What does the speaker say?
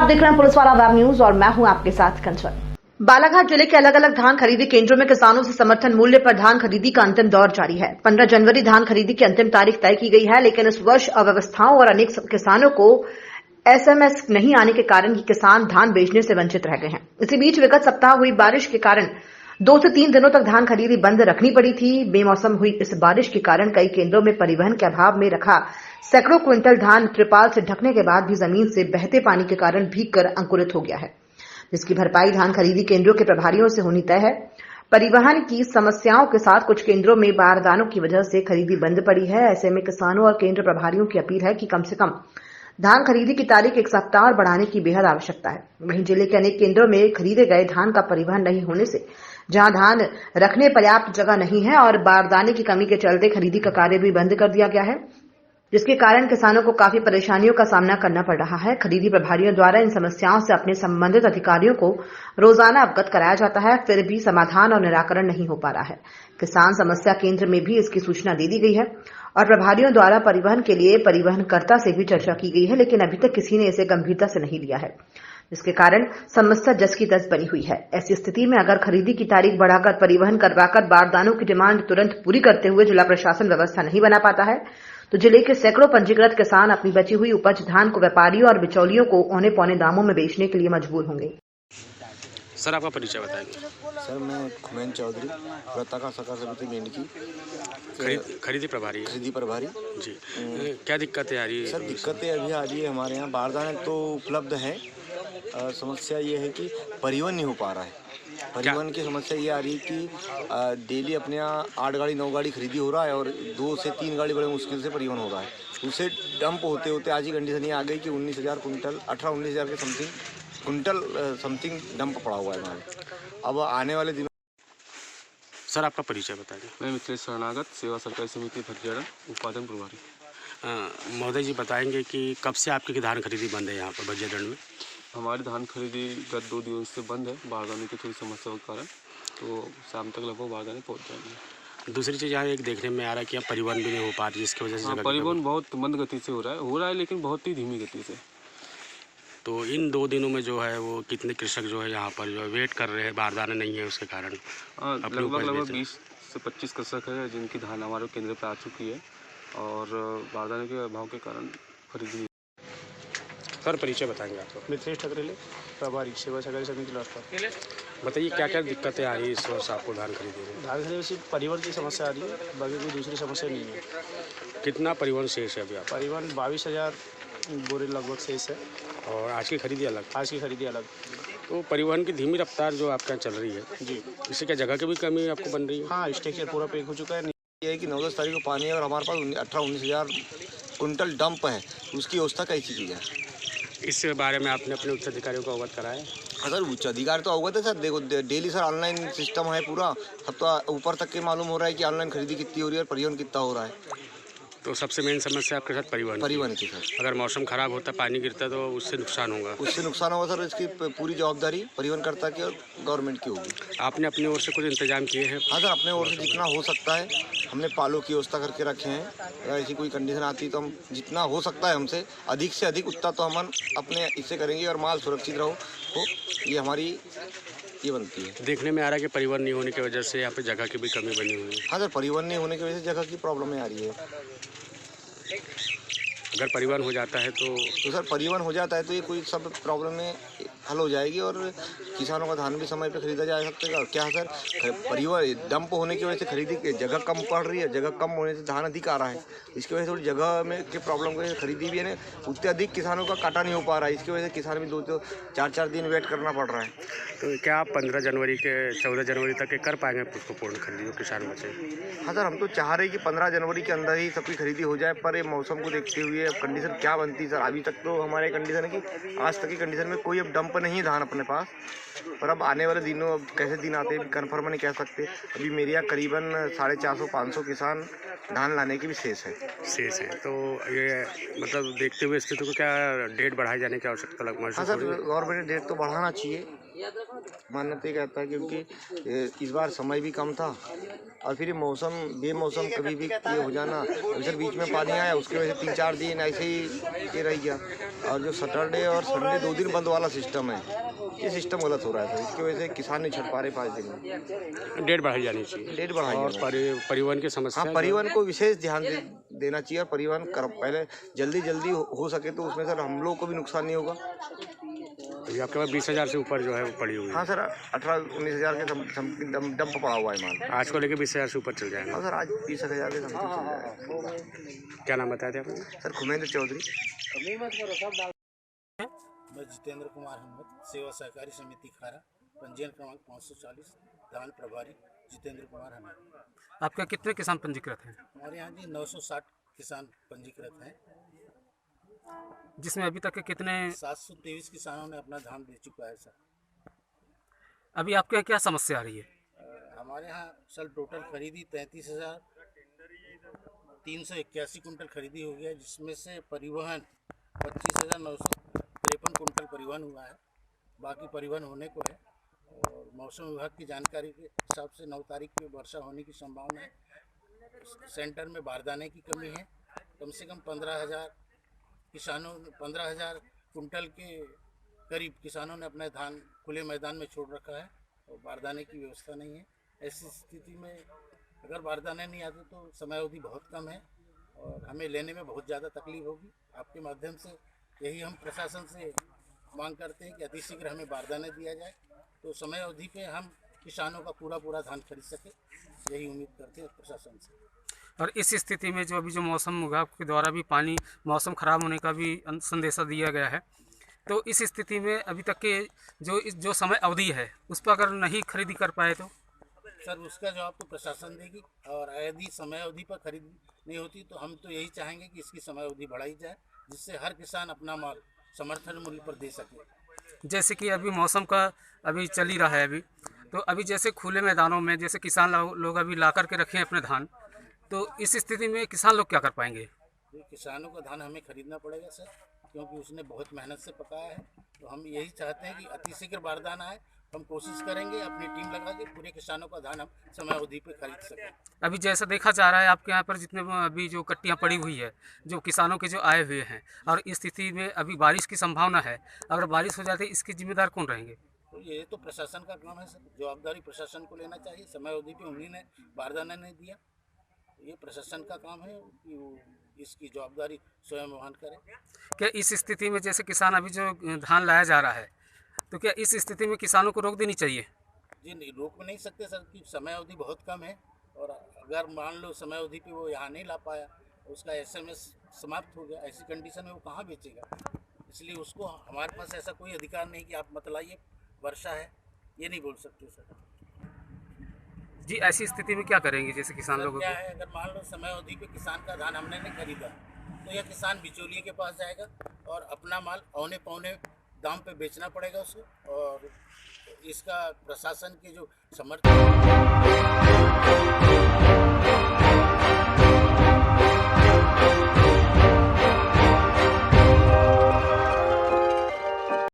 आप देख रहे हैं पुलिस वाला वेब न्यूज और मैं हूं आपके साथ कंचन। बालाघाट जिले के अलग अलग धान खरीदी केंद्रों में किसानों से समर्थन मूल्य पर धान खरीदी का अंतिम दौर जारी है। 15 जनवरी धान खरीदी की अंतिम तारीख तय की गई है, लेकिन इस वर्ष अव्यवस्थाओं और अनेक किसानों को एसएमएस नहीं आने के कारण किसान धान बेचने से वंचित रह गए हैं। इसी बीच विगत सप्ताह हुई बारिश के कारण 2 से 3 दिनों तक धान खरीदी बंद रखनी पड़ी थी। बेमौसम हुई इस बारिश के कारण कई केंद्रों में परिवहन के अभाव में रखा सैकड़ों क्विंटल धान त्रिपाल से ढकने के बाद भी जमीन से बहते पानी के कारण भीगकर अंकुरित हो गया है, जिसकी भरपाई धान खरीदी केंद्रों के प्रभारियों से होनी तय है। परिवहन की समस्याओं के साथ कुछ केंद्रों में बारदानों की वजह से खरीदी बंद पड़ी है। ऐसे में किसानों और केंद्र प्रभारियों की अपील है कि कम से कम धान खरीदी की तारीख 1 सप्ताह और बढ़ाने की बेहद आवश्यकता है। वहीं जिले के अनेक केंद्रों में खरीदे गए धान का परिवहन नहीं होने से जहां धान रखने पर्याप्त जगह नहीं है और बारदाने की कमी के चलते खरीदी का कार्य भी बंद कर दिया गया है, जिसके कारण किसानों को काफी परेशानियों का सामना करना पड़ रहा है। खरीदी प्रभारियों द्वारा इन समस्याओं से अपने संबंधित अधिकारियों को रोजाना अवगत कराया जाता है, फिर भी समाधान और निराकरण नहीं हो पा रहा है। किसान समस्या केंद्र में भी इसकी सूचना दे दी गई है और प्रभारियों द्वारा परिवहन के लिए परिवहनकर्ता से भी चर्चा की गई है, लेकिन अभी तक किसी ने इसे गंभीरता से नहीं लिया है, जिसके कारण समस्या जस की तस बनी हुई है। ऐसी स्थिति में अगर खरीदी की तारीख बढ़ाकर परिवहन करवाकर बारदानों की डिमांड तुरंत पूरी करते हुए जिला प्रशासन व्यवस्था नहीं बना पाता है, तो जिले के सैकड़ों पंजीकृत किसान अपनी बची हुई उपज धान को व्यापारियों और बिचौलियों को औने पौने दामों में बेचने के लिए मजबूर होंगे। सर, आपका परिचय बताएंगे। सर, मैं खुमैन चौधरी, व्रताकार सहकार समिति मेंढ की खरीदी प्रभारी जी। क्या दिक्कतें आ रही है? सर, दिक्कतें अभी आ रही है हमारे यहाँ। बारदाने तो उपलब्ध हैं, समस्या ये है कि परिवहन नहीं हो पा रहा है। परिवहन की समस्या ये आ रही है कि डेली अपने यहाँ 8 गाड़ी 9 गाड़ी खरीदी हो रहा है और 2 से 3 गाड़ी बड़े मुश्किल से परिवहन हो रहा है। उसे डंप होते होते आज ही कंडीशन ये आ गई कि 19,000 कुंटल 18-19,000 के समथिंग कुंटल समथिंग डंप पड़ा हुआ है हमारे। अब आने वाले दिनों। सर, आपका परिचय बताएंगे। मैं मिथिलेश शरणागत, सेवा सहकारी समिति भटजेड़ा, उत्पादन प्रभारी। महोदय जी, बताएंगे कि कब से आपकी धान खरीदी बंद है यहाँ पर भटजेड़ा में? हमारी धान खरीदी गत 2 दिनों से बंद है, बारदाने की थोड़ी समस्या के कारण। तो शाम तक लगभग बारदाने पहुँच जाएंगे। दूसरी चीज़ यहाँ एक देखने में आ रहा है कि यहाँ परिवहन भी नहीं हो पा रही, जिसकी वजह से परिवहन बहुत मंद गति से हो रहा है, लेकिन बहुत ही धीमी गति से। तो इन 2 दिनों में जो है वो कितने कृषक जो है यहाँ पर जो है वेट कर रहे हैं, बारदाने नहीं है उसके कारण? लगभग 20 से 25 कृषक है जिनकी धान हमारे केंद्र पर आ चुकी है और बारदाने के अभाव के कारण खरीदी। सर, परिचय बताएंगे आपको। मिथिलेश ठकरेले, प्रभारी सेवा सहकारी समिति लौटकर। बताइए क्या क्या दिक्कतें आ रही है इस वर्ष आपको धान खरीदी में? धान खरीदी में सिर्फ परिवहन की समस्या आ रही है, बाकी कोई दूसरी समस्या नहीं है। कितना परिवहन शेष है अभी आप? परिवहन 22,000 बोरे लगभग शेष है और आज की खरीदी अलग? आज की खरीदी अलग। तो परिवहन की धीमी रफ्तार जो आपके यहाँ चल रही है जी, इससे क्या जगह की भी कमी आपको बन रही है? हाँ, स्ट्रक्चर पूरा पैक हो चुका है। ये है कि 9-10 तारीख को पानी है और हमारे पास 18-19,000 कुंटल डंप है, उसकी व्यवस्था कैसी की जाए? इस बारे में आपने अपने उच्च अधिकारियों को अवगत कराया? हाँ सर, उच्च अधिकारी तो अवगत है सर। देखो डेली सर ऑनलाइन सिस्टम है पूरा, सब तो ऊपर तक के मालूम हो रहा है कि ऑनलाइन खरीदी कितनी हो रही है और परिवहन कितना हो रहा है। तो सबसे मेन समस्या आपके साथ परिवहन की सर। अगर मौसम खराब होता, पानी गिरता तो उससे नुकसान होगा? उससे नुकसान होगा सर। इसकी पूरी जवाबदारी परिवहनकर्ता की और गवर्नमेंट की होगी। आपने अपनी ओर से कुछ इंतजाम किए हैं? हाँ सर, अपने ओर से जितना हो सकता है हमने पालों की व्यवस्था करके रखे हैं। अगर ऐसी कोई कंडीशन आती तो हम जितना हो सकता है हमसे अधिक से अधिक उतना तो हम अपने इससे करेंगे और माल सुरक्षित हो, ये हमारी ये बनती है। देखने में आ रहा है कि परिवहन नहीं होने की वजह से यहाँ पे जगह की भी कमी बनी हुई है। हाँ सर, परिवहन नहीं होने की वजह से जगह की प्रॉब्लम आ रही है। अगर परिवहन हो जाता है तो सर परिवहन हो जाता है तो ये कोई सब प्रॉब्लम में हल हो जाएगी और किसानों का धान भी समय पे खरीदा जा सकता है। क्या सर, परिवहन डंप होने की वजह से खरीदी की जगह कम पड़ रही है, जगह कम होने से धान अधिक आ रहा है। इसकी वजह से थोड़ी जगह में के प्रॉब्लम की वजह से खरीदी भी है ना, उतने अधिक किसानों का काटा नहीं हो पा रहा है। इसकी वजह से किसान भी 2-4 दिन वेट करना पड़ रहा है। तो क्या आप 15 जनवरी के 14 जनवरी तक कर पाएंगे उसको पूर्ण खरीदी, जो किसान बचे? हाँ सर, हम तो चाह रहे हैं कि 15 जनवरी के अंदर ही सबकी खरीदी हो जाए, पर ये मौसम को देखते हुए अब कंडीशन क्या बनती है सर। अभी तक तो हमारे कंडीशन है कि आज तक की कंडीशन में कोई अब डंप नहीं है धान अपने पास, पर अब आने वाले दिनों अब कैसे दिन आते हैं कन्फर्म नहीं कह सकते। अभी मेरे यहाँ करीबन 450-500 किसान धान लाने की भी शेष है। तो ये मतलब देखते हुए स्थिति को क्या डेट बढ़ाए जाने की आवश्यकता महसूस? हाँ सर, गवर्नमेंट डेट तो बढ़ाना चाहिए, मान्यता कहता है, क्योंकि इस बार समय भी कम था और फिर ये मौसम बेमौसम कभी भी ये हो जाना। अभी सर बीच में पानी आया, उसकी वजह से 3-4 दिन ऐसे ही ये रह गया। और जो सैटरडे और संडे 2 दिन बंद वाला सिस्टम है, ये सिस्टम गलत हो रहा है सर। इसकी वजह से किसान नहीं छट पा रहे 5 दिन में। डेट बढ़ाई जानी चाहिए। डेट बढ़ाई और जानी चाहिए। परिवहन की समस्या। हाँ, परिवहन को विशेष ध्यान देना चाहिए। और परिवहन पहले जल्दी हो सके तो उसमें सर हम लोग को भी नुकसान नहीं होगा। अभी आपके पास 20,000 से ऊपर जो है वो पड़ी हुई है। हाँ सर, 18-19 हज़ार के समथिंग डंप पड़ा हुआ है माल। आज को लेके 20,000 से ऊपर चल जाएगा। हाँ सर, आज 20,000 के समथिंग चल जाएगा। क्या नाम बताया थे आपने? सर खुमेंद्र चौधरी। मैं जितेंद्र कुमार अहमद, सेवा सहकारी समिति खारा, पंजीयन क्रमांक 540, धान प्रभारी जितेंद्र कुमार अहमद। आपके कितने किसान पंजीकृत हैं? हमारे यहाँ जी 960 किसान पंजीकृत हैं। जिसमें अभी तक के कितने? 723 किसानों ने अपना धान बेच चुका है सर। अभी आपके यहाँ क्या समस्या आ रही है? हमारे यहाँ सर टोटल खरीदी 33,381 कुंटल खरीदी हो गया, जिसमें से परिवहन 25,953 कुंटल परिवहन हुआ है। बाकी परिवहन होने को है। और मौसम विभाग की जानकारी के हिसाब से 9 तारीख को वर्षा होने की संभावना है। सेंटर में बारदाने की कमी है। कम से कम 15,000 कुंटल के करीब किसानों ने अपना धान खुले मैदान में छोड़ रखा है और बारदाने की व्यवस्था नहीं है। ऐसी स्थिति में अगर बारदाने नहीं आते तो समय अवधि बहुत कम है और हमें लेने में बहुत ज़्यादा तकलीफ होगी। आपके माध्यम से यही हम प्रशासन से मांग करते हैं कि अतिशीघ्र हमें बारदाने दिया जाए, तो समय अवधि पे हम किसानों का पूरा धान खरीद सके। यही उम्मीद करते हैं प्रशासन से। और इस स्थिति में जो अभी जो मौसम विभाग के द्वारा भी मौसम खराब होने का भी संदेशा दिया गया है, तो इस स्थिति में अभी तक के जो समय अवधि है उस पर अगर नहीं खरीदी कर पाए तो सर उसका जवाब तो प्रशासन देगी। और यदि समय अवधि पर खरीद नहीं होती तो हम तो यही चाहेंगे कि इसकी समय अवधि बढ़ाई जाए, जिससे हर किसान अपना माल समर्थन मूल्य पर दे सके। जैसे कि अभी मौसम का अभी चल ही रहा है अभी, तो अभी जैसे खुले मैदानों में जैसे किसान लोग अभी ला करके रखे हैं अपने धान, तो इस स्थिति में किसान लोग क्या कर पाएंगे? किसानों का धान हमें खरीदना पड़ेगा सर, क्योंकि उसने बहुत मेहनत से पकाया है। तो हम यही चाहते हैं कि अतिशीघ्र बारदान आए। हम कोशिश करेंगे अपनी टीम लगा के पूरे किसानों का धान हम समय अवधि पे खरीद सकें। अभी जैसा देखा जा रहा है आपके यहाँ पर जितने अभी जो कट्टियाँ पड़ी हुई है जो किसानों के जो आए हुए हैं, और इस स्थिति में अभी बारिश की संभावना है, अगर बारिश हो जाती है इसके जिम्मेदार कौन रहेंगे? तो ये तो प्रशासन का काम है सर, जवाबदारी प्रशासन को लेना चाहिए। समय अवधि पे उन्हीं ने बारदाना नहीं दिया, ये प्रशासन का काम है कि वो इसकी जवाबदारी स्वयं वहन करे। क्या इस स्थिति में जैसे किसान अभी जो धान लाया जा रहा है, तो क्या इस स्थिति में किसानों को रोक देनी चाहिए? जी नहीं, रोक नहीं सकते सर, कि समय अवधि बहुत कम है। और अगर मान लो समय अवधि पे वो यहाँ नहीं ला पाया, उसका SMS समाप्त हो गया, ऐसी कंडीशन में वो कहाँ बेचेगा? इसलिए उसको हमारे पास ऐसा कोई अधिकार नहीं कि आप मत लाइए, वर्षा है, ये नहीं बोल सकते सर। जी, ऐसी स्थिति में क्या करेंगे जैसे किसान लोगों क्या को? है, अगर मान लो समय अवधि पे किसान का धान हमने नहीं खरीदा तो यह किसान बिचौलिए के पास जाएगा और अपना माल औने पौने दाम पे बेचना पड़ेगा उसको। और इसका प्रशासन के जो समर्थन